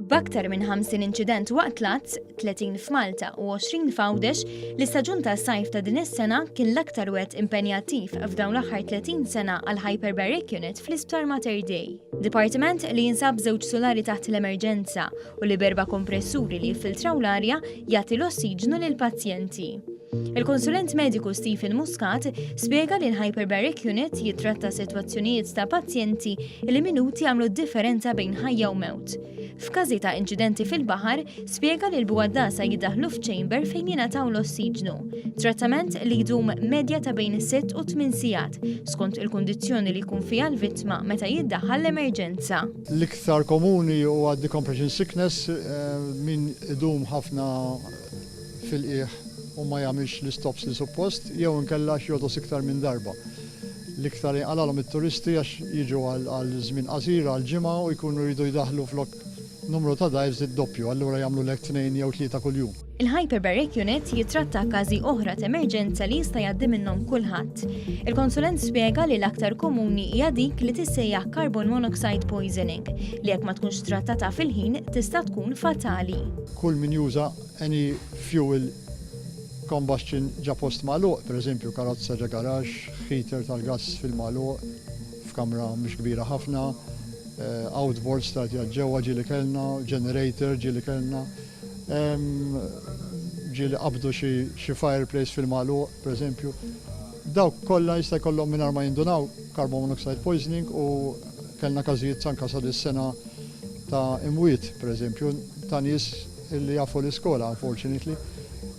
B'aktar minn 50 inċident waqt L-Għadds, 30 f'Malta u 20 f'Għawdex, l-istaġun tas-sajf ta' din is-sena kien l-aktar wet impenjattiv f'dawn l-aħħar 30 sena għall-Hyperbaric unit fl-Isptar Mater Dei. Dipartiment li jinsab żewġ sulari taħt l-Emerġenza u li b'4 kompressuri li jiffiltraw l-arja jagħti l-ossiġnu lill-pazjenti. Il-konsulent mediku Stephen Muscat spjega li l-Hyperbaric unit jitratta sitwazzjonijiet ta' pazjenti li minuti għamlu differenza bejn ħajja u mewt. F'każi ta' inċidenti fil-baħar, spjega li l-bugħaddasa jiddaħlu f'chamber fejn jingħataw l-ossiġnu. Trattament li jdum medja ta' bejn 6 u 8 sigħat, skont il-kundizzjoni li jkun fiha l-vittma meta jiddaħħal l-emerġenza. L-iktar komuni huwa decompression sickness min idum ħafna fil-qiegħ u ma jagħmilx l-istops li suppost, jew inkella jogħdos iktar minn darba. L-iktar għalhom it-turisti għax jiġu għal żmien qasir għal ġimgħa u jkunu jridu jdaħlu flok numru ta' dives id-doppju, allura jagħmlu lek 2 jew 3 kuljum. Il-Hyperbaric unit jitratta każi oħra ta' emerġenza li jista' jgħaddi minnhom kulħadd. Il-konsulent spjega li l-aktar komuni hija dik li tissejjaħ carbon monoxide poisoning li jekk ma tkunx trattata fil-ħin tista' tkun fatali. Kull min juża any fuel combustion ġa post magħluq, pereżempju karozza ġa garax, heater tal-gass fil-magħluq, f'kamra mhix kbira ħafna, outboards ta' ġewwa ġieli kellna, generator ġieli kellna, ġieli qabdu xi fireplace fil-magħluq, pereżempju. Dawk kollha jista' jkollhom mingħajr ma jindunaw carbon monoxide poisoning u kellna każijiet anke sa dis-sena ta' imwiet, pereżempju, ta' nies illi jafu l-iskola, unfortunately.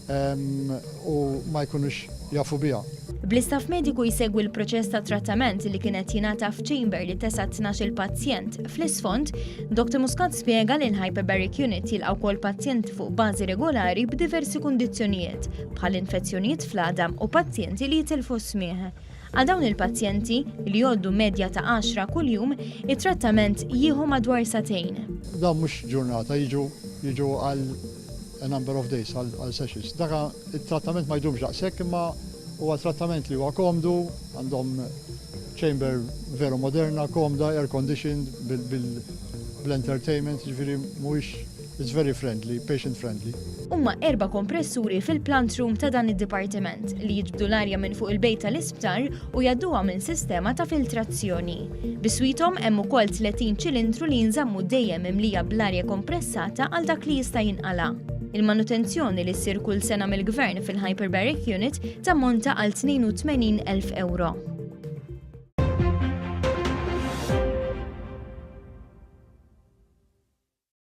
U ma jkunux jafu biha. Bl-istaff mediku jsegwi l-proċess ta' trattament li kienet jingħata f'chamber li tesa' 12 pazjent. Fl-isfond, Dr. Muscat spjega li l-Hyperbaric unit jilqgħu wkoll pazjenti fuq bażi regolari b'diversi kundizzjonijiet, bħal infezzjonijiet fl-għadam u pazjenti li jitilfu smieħ. Għal dawn il-pazjenti li jgħoddu medja ta' 10 kuljum, it-trattament jieħu madwar satejn. Dan mhux ġurnata, jiġu għal a number of days, għal sessions. Daka il-trattament ma jdumx daqshekk, imma huwa trattament li huwa komdu, għandhom chamber veru moderna, komda, air conditioned, bil-entertainment, ġifieri mhuwiex, it's very friendly, patient friendly. Huma 4 kompressuri fil-plant room ta' dan id-dipartiment li jiġbdu l-arja minn fuq il-bejt tal-Isptar u jgħadduha minn sistema ta' filtrazzjoni. Biswithom hemm ukoll 30 ċilindru li jinżammu dejjem imlija bl-arja kompressata għal dak li jista' jinqala'. Il-manutenzjoni li ssir kull sena mill-Gvern fil-Hyperbaric unit tammonta għal €82,000.